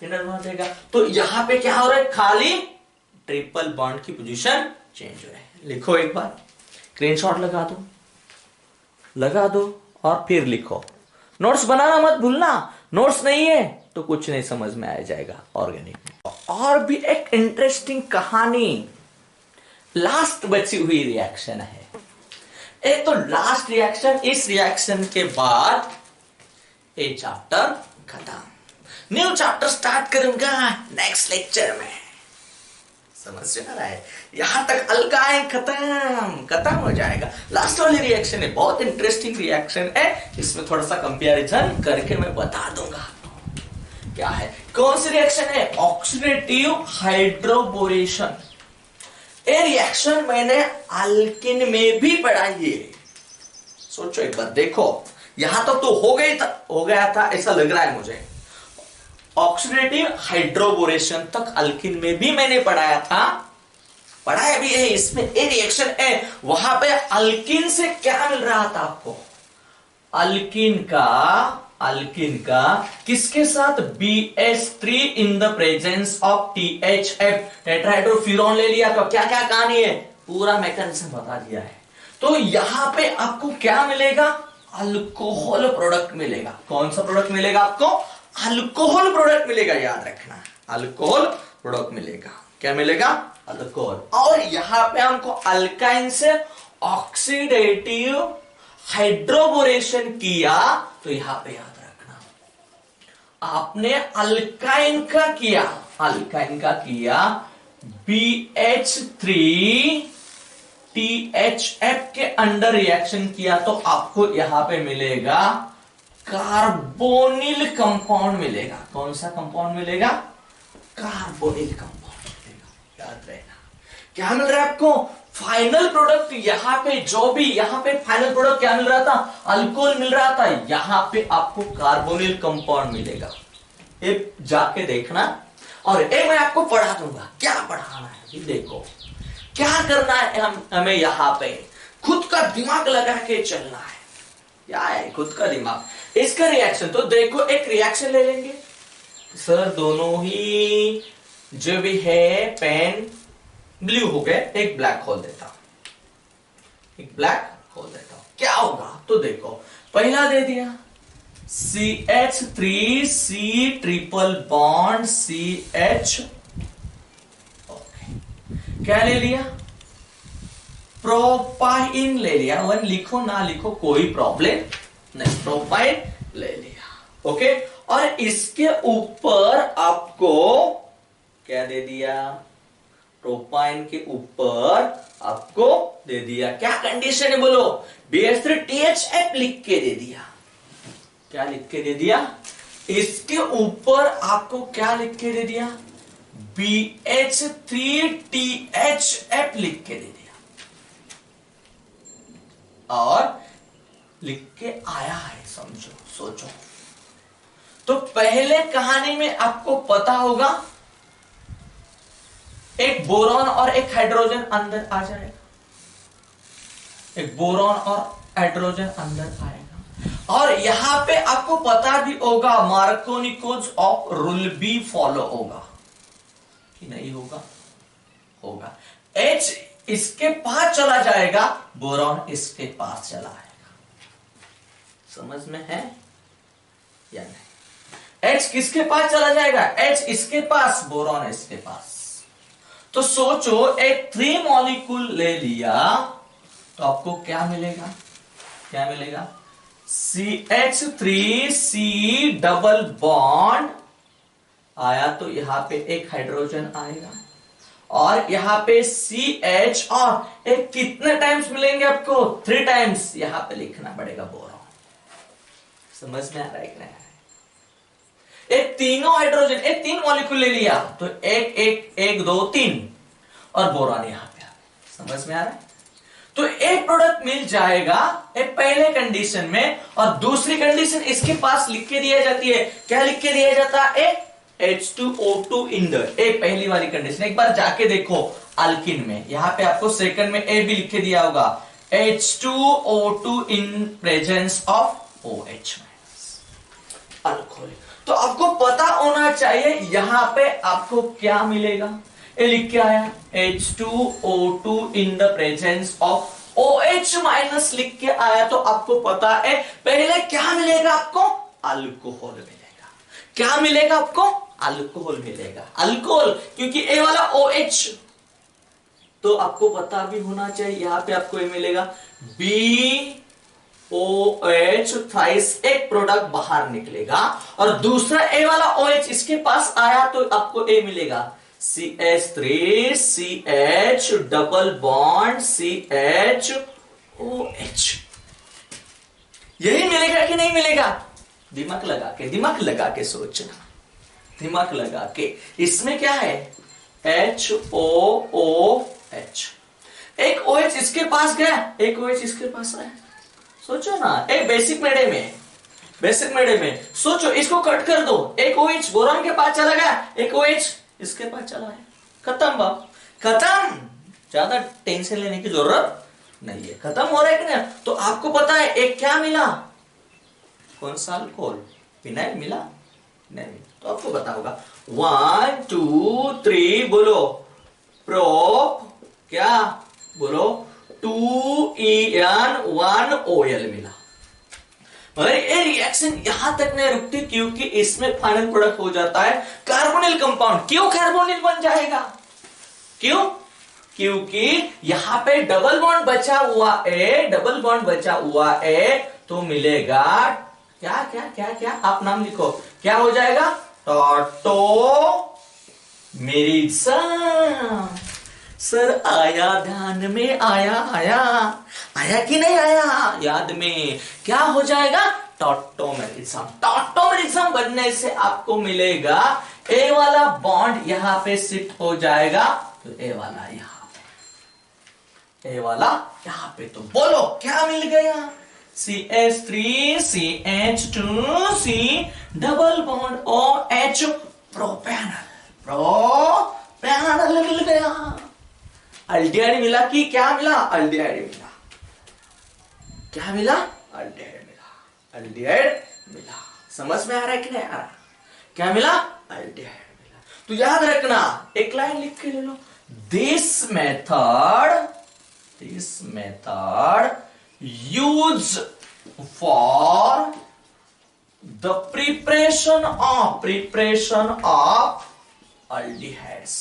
इनर्ट बना देगा। तो यहां पे क्या हो रहा है? खाली ट्रिपल बॉन्ड की पोजीशन चेंज हो रहा है। लिखो एक बार, स्क्रीनशॉट लगा दो, लगा दो और फिर लिखो। नोट्स बनाना मत भूलना, नोट्स नहीं है तो कुछ नहीं समझ में आ जाएगा ऑर्गेनिक। और भी एक इंटरेस्टिंग कहानी, लास्ट बची हुई रिएक्शन है। एक तो लास्ट रिएक्शन, इस रिएक्शन के बाद ये चैप्टर खत्म। न्यू चैप्टर स्टार्ट करूंगा नेक्स्ट लेक्चर में। समझ में आ रहा है? यहां तक अल्काइन खत्म हो जाएगा। लास्ट वाली रिएक्शन है, बहुत इंटरेस्टिंग रिएक्शन है। इसमें थोड़ा सा कंपैरिजन करके मैं बता दूंगा क्या है। कौन सी रिएक्शन है? Oxidative hydroboration. ये रिएक्शन मैंने अल्किन में भी पढ़ाई है। सोचो एक बार, देखो यहां तक तो हो गया था ऐसा लग रहा है मुझे। ऑक्सीडेटिव हाइड्रोबोरेशन तक अल्किन में भी मैंने पढ़ाया था, पढ़ाया भी है। इसमें एक रिएक्शन है, वहां पे अल्किन से क्या मिल रहा था आपको? अल्किन का किसके साथ? BH3 in the presence of THF, tetrahydrofuran ले लिया। तो क्या क्या कहानी है, पूरा मैकेनिज्म बता दिया है। तो यहां पे आपको क्या मिलेगा? अल्कोहल प्रोडक्ट मिलेगा। कौन सा प्रोडक्ट मिलेगा आपको? अल्कोहल प्रोडक्ट मिलेगा। याद रखना, अल्कोहल प्रोडक्ट मिलेगा। क्या मिलेगा? अल्कोहल। और यहां पे हमको अल्काइन से ऑक्सीडेटिव हाइड्रोबोरेशन किया, तो यहां पे याद रखना, आपने अल्काइन का किया BH3 THF के अंडर रिएक्शन किया, तो आपको यहां पे मिलेगा कार्बोनिल कंपाउंड मिलेगा। कौन सा कंपाउंड मिलेगा? कार्बोनिल कंपाउंड मिलेगा। याद रहना, क्या मिल रहा है आपको? फाइनल प्रोडक्ट यहाँ पे जो भी यहाँ पे फाइनल प्रोडक्ट क्या मिल रहा था, अल्कोहल मिल रहा था, यहाँ पे आपको कार्बोनिल कंपाउंड मिलेगा। ये जाके देखना और मैं आपको पढ़ा दूंगा। क्या पढ़ाना है देखो, क्या करना है हमें यहाँ पे खुद का दिमाग लगा के चलना है। क्या है खुद का दिमाग, इसका रिएक्शन तो देखो, एक रिएक्शन ले लेंगे सर, दोनों ही जो भी है पेन ब्लू हो गए, एक ब्लैक खोल देता हूं, एक ब्लैक खोल देता हूं, क्या होगा तो देखो, पहला दे दिया CH3C ट्रिपल बॉन्ड CH, क्या ले लिया, प्रोपाइन ले लिया। वन लिखो ना लिखो कोई प्रॉब्लम नहीं, प्रोपाइन ले लिया। ओके, और इसके ऊपर आपको क्या दे दिया, प्रोपाइन के ऊपर आपको दे दिया, क्या कंडीशन है बोलो, BH3THF लिख के दे दिया। क्या लिख के दे दिया, इसके ऊपर आपको क्या लिख के दे दिया, BH3THF लिख के दे दिया, और लिख के आया है, समझो सोचो। तो पहले कहानी में आपको पता होगा एक बोरॉन और एक हाइड्रोजन अंदर आ जाएगा, एक बोरॉन और हाइड्रोजन अंदर आएगा, और यहां पे आपको पता भी होगा मार्कोनिकोज ऑफ रूल भी फॉलो होगा कि नहीं होगा, होगा। H इसके पास चला जाएगा, बोरॉन इसके पास चला आएगा। समझ में है या नहीं? H किसके पास चला जाएगा, H इसके पास, बोरॉन इसके पास। तो सोचो एक 3 मॉलिक्यूल ले लिया तो आपको क्या मिलेगा, क्या मिलेगा, CH3C डबल बॉन्ड आया तो यहां पे एक हाइड्रोजन आएगा, और यहां पे CH, और एक कितने टाइम्स मिलेंगे आपको, 3 टाइम्स, यहां पे लिखना पड़ेगा बोरॉन। समझ में आ रहा है कि नहीं? एक तीनों हाइड्रोजन, एक 3 मॉलिक्यूल ले लिया तो एक 2 3, और बोरॉन यहां पे आ गया। समझ में आ रहा है? तो एक प्रोडक्ट मिल जाएगा एक पहले कंडीशन में, और दूसरी कंडीशन इसके पास लिख के दिया जाती है, क्या लिख के दिया जाता है, H2O2 इन द, एक पहली वाली कंडीशन। एक बार जाके देखो अल्किन में, यहां पे आपको सेकंड में ए भी लिख के दिया होगा, H2O2 in presence of OH alcohol. तो आपको पता होना चाहिए यहां पे आपको क्या मिलेगा, ये लिख के आया H2O2 in the presence of OH minus लिख के आया, तो आपको पता है पहले क्या मिलेगा आपको, अल्कोहल मिलेगा। क्या मिलेगा आपको, अल्कोहल मिलेगा, अल्कोहल, क्योंकि ए वाला OH, तो आपको पता भी होना चाहिए यहां पे आपको ये मिलेगा BOH, थ्राइस एक प्रोडक्ट बाहर निकलेगा, और दूसरा ए वाला OH इसके पास आया तो आपको ए मिलेगा, CH3CH डबल बॉन्ड CHOH। यही मिलेगा कि नहीं मिलेगा, दिमाग लगा के सोचना, दिमाग लगा के। इसमें क्या है, HOOH, एक OH इसके पास गया, एक OH इसके पास आया। सोचो ना, एक बेसिक मेडे में सोचो, इसको कट कर दो, एक OH बोरॉन के पास चला गया, एक OH इसके पास चला है, खत्म बाप, खत्म। ज्यादा टेंशन लेने की जरूरत नहीं है, खत्म हो रहा है कि नहीं। तो आपको पता है एक क्या मिला, कौन सा अल्कोहल, फिनाइल मिला नहीं, तो आपको पता होगा 1 2 3 बोलो, प्रोप क्या बोलो, 2En 1OL मिला। मगर ये रिएक्शन यहां तक नहीं रुकती, क्योंकि इसमें फाइनल प्रोडक्ट हो जाता है कार्बोनिल कंपाउंड। क्यों कार्बोनिल बन जाएगा, क्यों, क्योंकि यहां पे डबल बॉन्ड बचा हुआ है, तो मिलेगा क्या क्या क्या क्या, आप नाम लिखो, क्या हो जाएगा, टॉटोमेरिज्म। सर आया ध्यान में, आया कि नहीं आया याद में, क्या हो जाएगा, टॉटोमेरिज्म बनने से आपको मिलेगा ए वाला बॉन्ड यहां पे शिफ्ट हो जाएगा, तो ए वाला यहां पे, ए वाला यहाँ पे। तो बोलो क्या मिल गया? CH3 CH2 C double bond OH प्रोपैनल मिल गया। अल्डिहाइड मिला कि क्या मिला? अल्डिहाइड मिला। क्या मिला? अल्डिहाइड मिला। अल्डिहाइड मिला। समझ में आ रहा है कि नहीं आ रहा? क्या मिला? अल्डिहाइड मिला। तो याद रखना, एक लाइन लिख के ले लो, this method used for the preparation of aldehydes।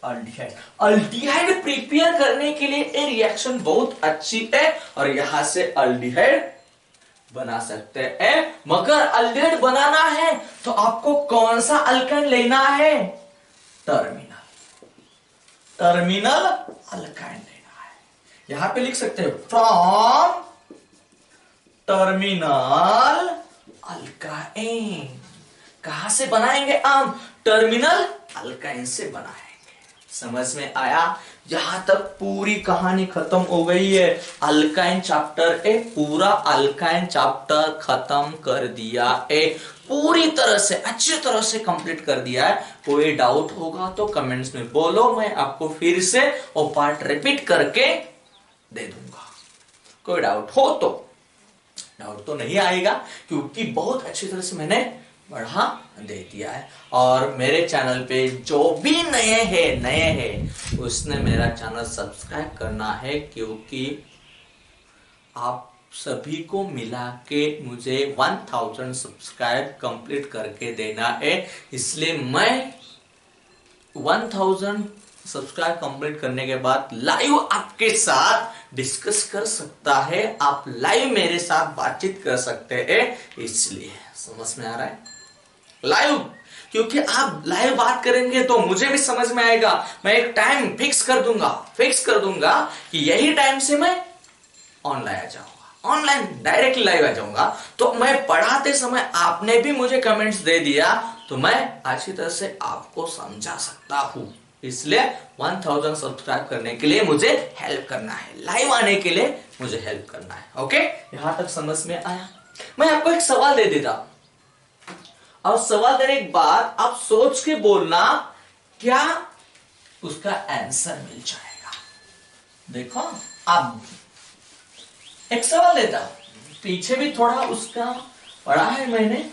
Aldehyde prepare करने के लिए ये रिएक्शन बहुत अच्छी है और यहां से अल्डिहाइड बना सकते हैं। मगर अल्डिहाइड बनाना है तो आपको कौन सा अल्काइन लेना है? टर्मिनल अल्काइन लेना है। यहां पे लिख सकते हैं फ्रॉम टर्मिनल अल्काइन। कहां से बनाएंगे हम? टर्मिनल अल्काइन से बनाएंगे। समझ में आया? यहां तक पूरी कहानी खत्म हो गई है। अल्काइन चैप्टर ए पूरा अल्काइन चैप्टर खत्म कर दिया है, पूरी तरह से अच्छी तरह से कंप्लीट कर दिया है। कोई डाउट होगा तो कमेंट्स में बोलो, मैं आपको फिर से वो पार्ट रिपीट करके दे दूंगा। कोई डाउट हो तो, डाउट तो नहीं आएगा क्योंकि बहुत अच्छी तरह से मैंने बढ़ा दे दिया है। और मेरे चैनल पे जो भी नए हैं उसने मेरा चैनल सब्सक्राइब करना है, क्योंकि आप सभी को मिला के मुझे 1000 सब्सक्राइब कंप्लीट करके देना है। इसलिए मैं 1000 सब्सक्राइब कंप्लीट करने के बाद लाइव आपके साथ डिस्कस कर सकता है, आप लाइव मेरे साथ बातचीत कर सकते हैं। इसलिए समझ में आ रहा है? लाइव, क्योंकि आप लाइव बात करेंगे तो मुझे भी समझ में आएगा। मैं एक टाइम फिक्स कर दूंगा कि यही टाइम से मैं ऑनलाइन आ जाऊंगा, ऑनलाइन डायरेक्टली लाइव आ जाऊंगा। तो मैं पढ़ाते समय आपने भी मुझे कमेंट्स दे दिया तो मैं अच्छी तरह से आपको समझा सकता हूं। इसलिए 1000 सब्सक्राइब करने के लिए मुझे हेल्प करना है, लाइव आने के लिए मुझे हेल्प करना है। ओके, यहां तक समझ में आया? मैं आपको एक सवाल दे देता हूं और सवाल देने के बाद आप सोच के बोलना क्या उसका आंसर मिल जाएगा। देखो, आप एक सवाल देता हूं, पीछे भी थोड़ा उसका पढ़ा है मैंने,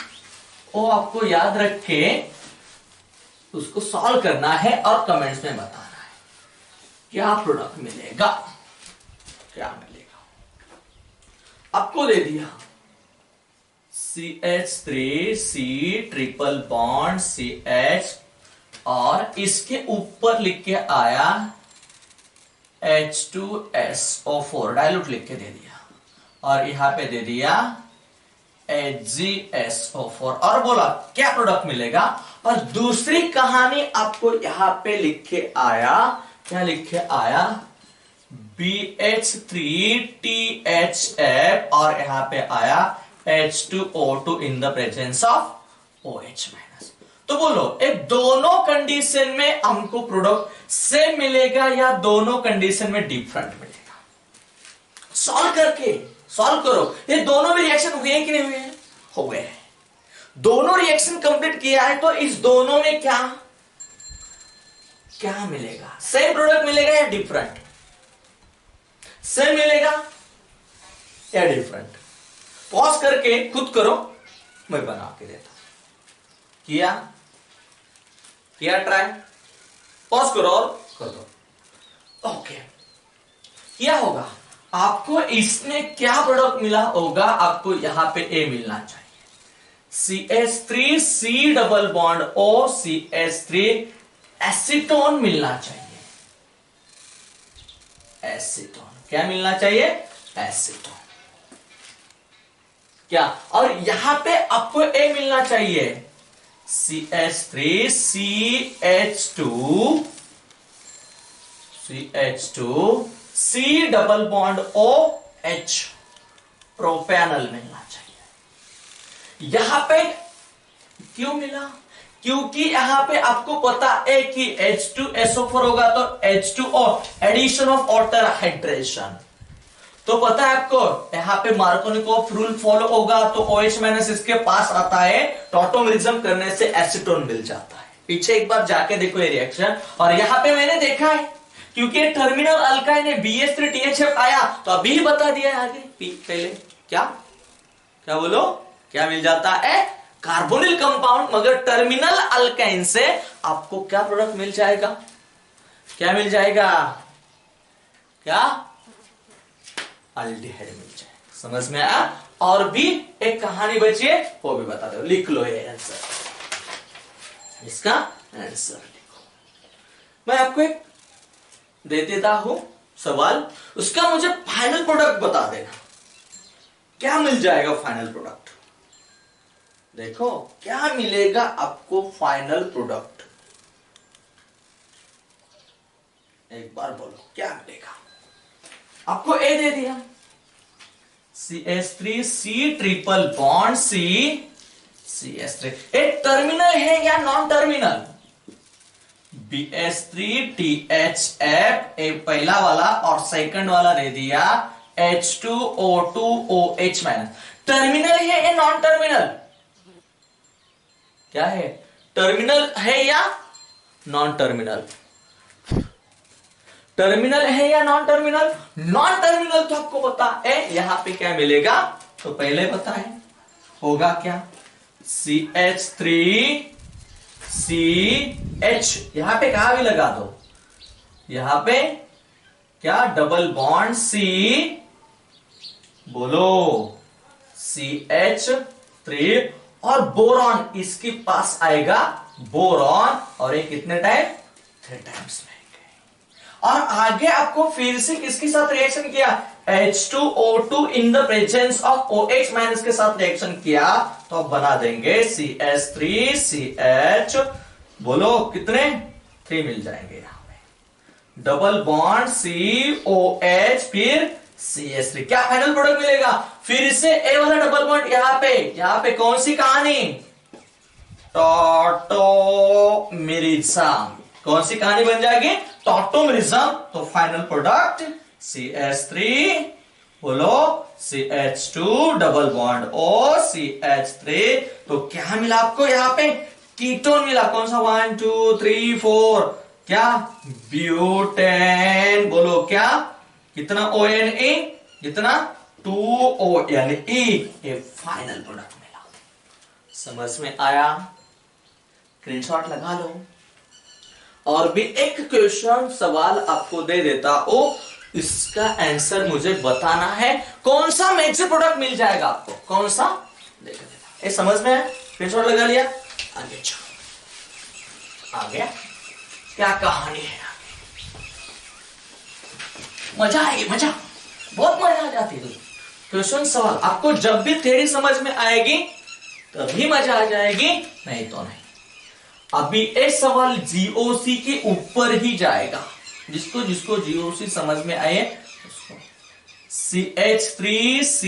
वो आपको याद रख के उसको सॉल्व करना है और कमेंट्स में बताना है क्या प्रोडक्ट मिलेगा, क्या मिलेगा। आपको दे दिया CH3C ट्रिपल बॉन्ड CH और इसके ऊपर लिख के आया H2SO4 डाइल्यूट लिख के दे दिया और यहां पे दे दिया HgSO4 और बोला क्या प्रोडक्ट मिलेगा। और दूसरी कहानी आपको यहां पे लिख के आया, क्या लिख के आया? BH3THF और यहां पे आया H2O2 in the presence of OH minus. तो बोलो ये दोनों कंडीशन में हमको प्रोडक्ट सेम मिलेगा या दोनों कंडीशन में डिफरेंट मिलेगा? सॉल्व करो। ये दोनों में रिएक्शन हुए कि नहीं हुए? हो गए। दोनों रिएक्शन कंप्लीट किया है तो इस दोनों में क्या मिलेगा? सेम प्रोडक्ट मिलेगा या डिफरेंट? सेम मिलेगा या डिफरेंट? पॉज करके खुद करो, मैं बना के देता हूं। किया ट्राई? पॉज करो और कर दो। ओके, क्या होगा? आपको इसमें क्या प्रोडक्ट मिला होगा? आपको यहां पे ए मिलना चाहिए, CH3C double bond O CH3 acetone मिलना चाहिए। एसीटोन क्या मिलना चाहिए? एसीटोन। क्या? और यहां पे आपको ए मिलना चाहिए, CH3 C double bond OH प्रोपैनल मिलना चाहिए। यहां पे क्यों मिला? क्योंकि यहां पे आपको पता है कि H2SO4 होगा तो H2O addition of water hydration, तो पता है आपको यहां पे मार्कोनिकोव रूल फॉलो होगा तो OH माइनस इसके पास आता है, टॉटोमरिज्म करने से एसीटोन मिल जाता है। पीछे एक बार जाके देखो ये रिएक्शन, और यहां पे मैंने देखा है क्योंकि टर्मिनल अल्काइन है BH3THF आया तो अभी बता दिया है आगे पहले क्या क्या बोलो क्या मिल जाता है, कार्बोनिल कंपाउंड, मगर टर्मिनल अल्काइन से आपको क्या प्रोडक्ट मिल जाएगा, क्या मिल जाएगा, क्या अल्डिहाइड मिल जाएगा। समझ में आया? और भी एक कहानी बची है वो भी बता दो, लिख लो ये आंसर, इसका आंसर लिखो। मैं आपको एक दे देता हूं सवाल, उसका मुझे फाइनल प्रोडक्ट बता देना, क्या मिल जाएगा फाइनल प्रोडक्ट। देखो क्या मिलेगा आपको फाइनल प्रोडक्ट, एक बार बोलो क्या मिलेगा। आपको ए दे दिया CH3C ट्रिपल बॉन्ड CH3, एक टर्मिनल है या नॉन टर्मिनल, BH3THF एक पहला वाला और सेकंड वाला दे दिया H2O2OH माइनस, टर्मिनल है या नॉन टर्मिनल, क्या है, टर्मिनल है या नॉन टर्मिनल, टर्मिनल है या नॉन टर्मिनल, नॉन टर्मिनल तो आपको पता है यहां पे क्या मिलेगा, तो पहले पता है होगा क्या, CH3CH, यहां पे कहा भी लगा दो, यहां पे क्या डबल बॉन्ड C, बोलो CH3 और बोरॉन इसके पास आएगा बोरॉन, और ये कितने टाइम, 3 टाइम्स में। और आगे आपको फिर से किसके साथ रिएक्शन किया, H2O2 in the presence of OH minus के साथ रिएक्शन किया तो आप बना देंगे CH3CH, बोलो कितने, 3 मिल जाएंगे यहां पे, डबल बॉन्ड COH फिर CH3, क्या फाइनल प्रोडक्ट मिलेगा, फिर से ए वाला डबल बॉन्ड यहां पे कौन सी कहानी, टॉटोमेरिज्म, कौन सी कहानी बन जाएगी, टॉटोमेरिज्म, तो फाइनल प्रोडक्ट CH3, बोलो CH2 double bond O CH3, तो क्या मिला आपको यहां पे, कीटोन मिला, कौन सा, 1 2 3 4, क्या, ब्यूटेन, बोलो क्या, कितना ONE, कितना 2O यानी E, ये फाइनल प्रोडक्ट मिला। समझ में आया, स्क्रीनशॉट लगा लो। और भी एक क्वेश्चन सवाल आपको दे देता हूं, इसका आंसर मुझे बताना है, कौन सा मेजर प्रोडक्ट मिल जाएगा आपको, कौन सा, देख लेना, ये समझ में है, स्क्रीनशॉट लगा लिया, आगे चलो, आ गया, क्या कहानी है, मजा आएगी, मजा, बहुत मजा आ जाती है। क्वेश्चन सवाल आपको जब भी थ्योरी समझ में आएगी तभी मजा आ जाएगी, नहीं तो नहीं। अभी ये सवाल GOC के ऊपर ही जाएगा, जिसको जिसको GOC समझ में आए उसको, CH3C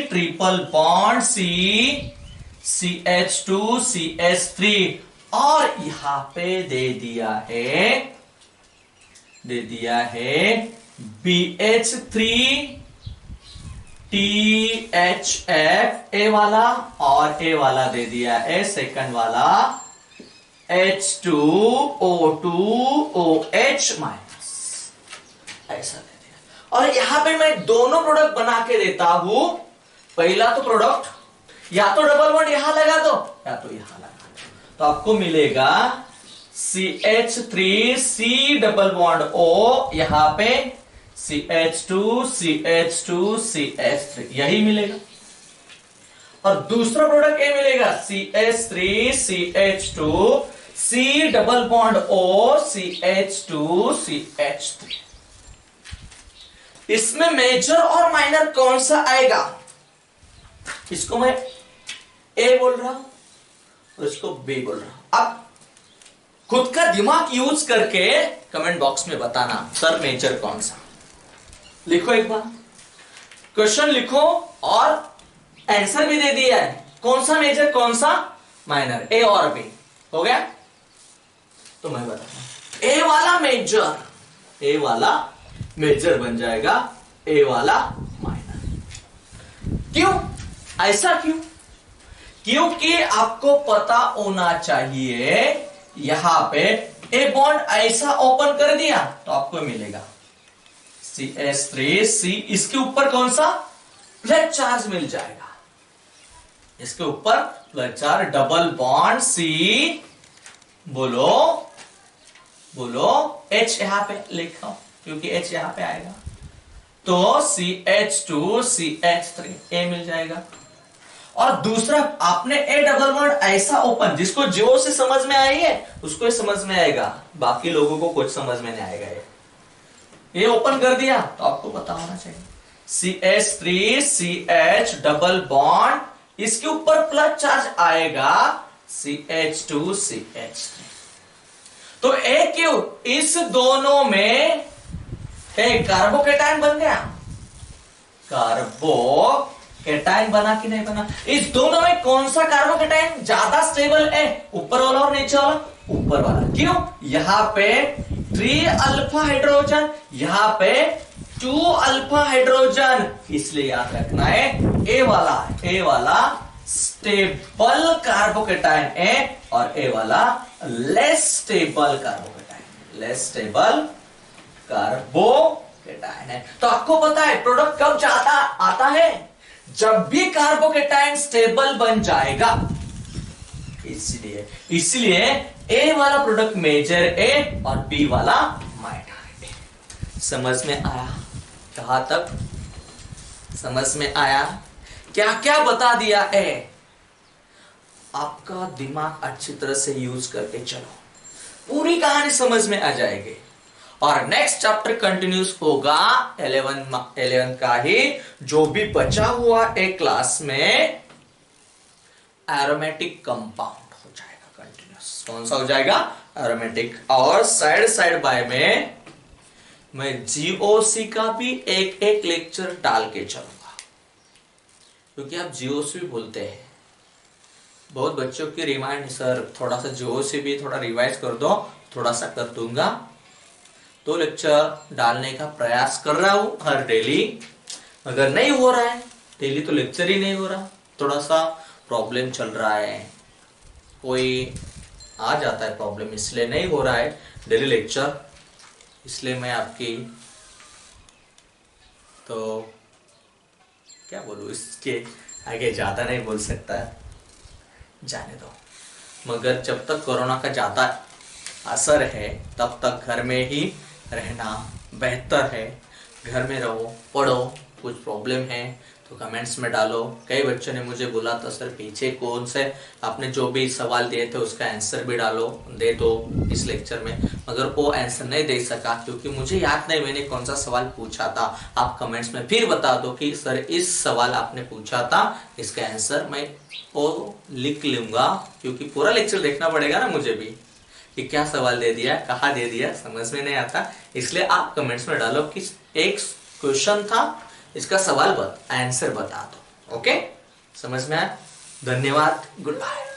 ट्रिपल बॉन्ड CH2CH3, और यहां पे दे दिया है BH3THF ए वाला, और ए वाला दे दिया है सेकंड वाला H2O2OH माइनस, ऐसा दे दिया। और यहां पे मैं दोनों प्रोडक्ट बना के देता हूं, पहला तो प्रोडक्ट या तो डबल बॉन्ड यहां लगा दो या तो यहां लगा दो, तो आपको मिलेगा CH3C डबल बॉन्ड O, यहां पे CH2CH2CH3, यही मिलेगा। और दूसरा प्रोडक्ट ये मिलेगा CH3CH2C double bond O CH2CH3। इसमें मेजर और माइनर कौन सा आएगा, इसको मैं ए बोल रहा हूं और इसको बी बोल रहा हूं। अब खुद का दिमाग यूज करके कमेंट बॉक्स में बताना सर मेजर कौन सा, लिखो एक बार, क्वेश्चन लिखो और आंसर भी दे दिया है, कौन सा मेजर कौन सा माइनर, ए और बी। हो गया? तो मैं बताता हूं, ए वाला मेजर बन जाएगा ए वाला माइनर। क्यों? ऐसा क्यों? क्योंकि आपको पता होना चाहिए, यहां पे ए बॉन्ड ऐसा ओपन कर दिया तो आपको मिलेगा CH3C, इसके ऊपर कौन सा प्लस चार्ज मिल जाएगा, इसके ऊपर plus charge, double bond C, बोलो H यहां पे लिखा क्योंकि H यहां पे आएगा, तो CH2 CH3 ए मिल जाएगा। और दूसरा आपने ए डबल बॉन्ड ऐसा ओपन, जिसको जो से समझ में आई है उसको ही समझ में आएगा, बाकी लोगों को कुछ समझ में नहीं आएगा। ये ओपन कर दिया तो आपको पता होना चाहिए CH3 CH डबल बॉन्ड, इसके ऊपर प्लस चार्ज आएगा CH2 CH3। तो ए क्यों? इस दोनों में कार्बोकेटायन बन गया, कार्बोकेटायन बना कि नहीं बना? इस दोनों में कौन सा कार्बोकेटायन ज्यादा स्टेबल है, ऊपर वाला और नीचे वाला? ऊपर वाला। क्यों? यहां पे 3 अल्फा हाइड्रोजन, यहां पे 2 अल्फा हाइड्रोजन, इसलिए याद रखना है ए वाला स्टेबल कार्बोकेटायन है और ए वाला less stable carbocation, less stable carbocation है। तो आपको पता है प्रोडक्ट कब ज्यादा आता है? जब भी कार्बोकेटायन स्टेबल बन जाएगा। इसलिए ए वाला प्रोडक्ट मेजर ए और बी वाला माइनर ए। समझ में आया? कहां तक समझ में आया? क्या क्या बता दिया है? आपका दिमाग अच्छी तरह से यूज करके चलो, पूरी कहानी समझ में आ जाएगी। और नेक्स्ट चैप्टर कंटिन्यूस होगा 11 का ही, जो भी बचा हुआ एक क्लास में एरोमेटिक कंपाउंड हो जाएगा कंटिन्यूस। कौन सा हो जाएगा? एरोमेटिक। और साइड बाय में मैं जीओसी का भी एक लेक्चर डाल के चलूंगा, क्योंकि आप जीओसी बोलते हैं। बहुत बच्चों की रिमाइंड, सर थोड़ा सा जीओसी भी थोड़ा रिवाइज कर दो, थोड़ा सा कर दूंगा। तो लेक्चर डालने का प्रयास कर रहा हूं हर डेली। अगर नहीं हो रहा है डेली तो लेक्चर ही नहीं हो रहा, थोड़ा सा प्रॉब्लम चल रहा है, कोई आ जाता है प्रॉब्लम, इसलिए नहीं हो रहा है डेली लेक्चर। इसलिए मैं आपकी तो क्या बोलूं, इसके आगे ज्यादा नहीं बोल सकता, जाने दो। मगर जब तक कोरोना का ज्यादा असर है तब तक घर में ही रहना बेहतर है। घर में रहो, पढ़ो। कुछ प्रॉब्लम है तो कमेंट्स में डालो। कई बच्चों ने मुझे बोला था सर पीछे कौन से आपने जो भी सवाल दिए थे उसका आंसर भी डालो, दे दो इस लेक्चर में, मगर वो आंसर नहीं दे सका क्योंकि मुझे याद नहीं मैंने कौन सा सवाल पूछा था। आप कमेंट्स में फिर बता दो कि सर इस सवाल आपने पूछा था, इसका आंसर मैं वो लिख लूंगा, क्योंकि पूरा लेक्चर देखना पड़ेगा ना मुझे भी कि क्या सवाल दे दिया, कहाँ दे दिया, समझ में नहीं आता। इसलिए आप कमेंट्स में डालो कि एक क्वेश्चन था, इसका सवाल आंसर बता दो। ओके, समझ में आया? धन्यवाद, गुड बाय।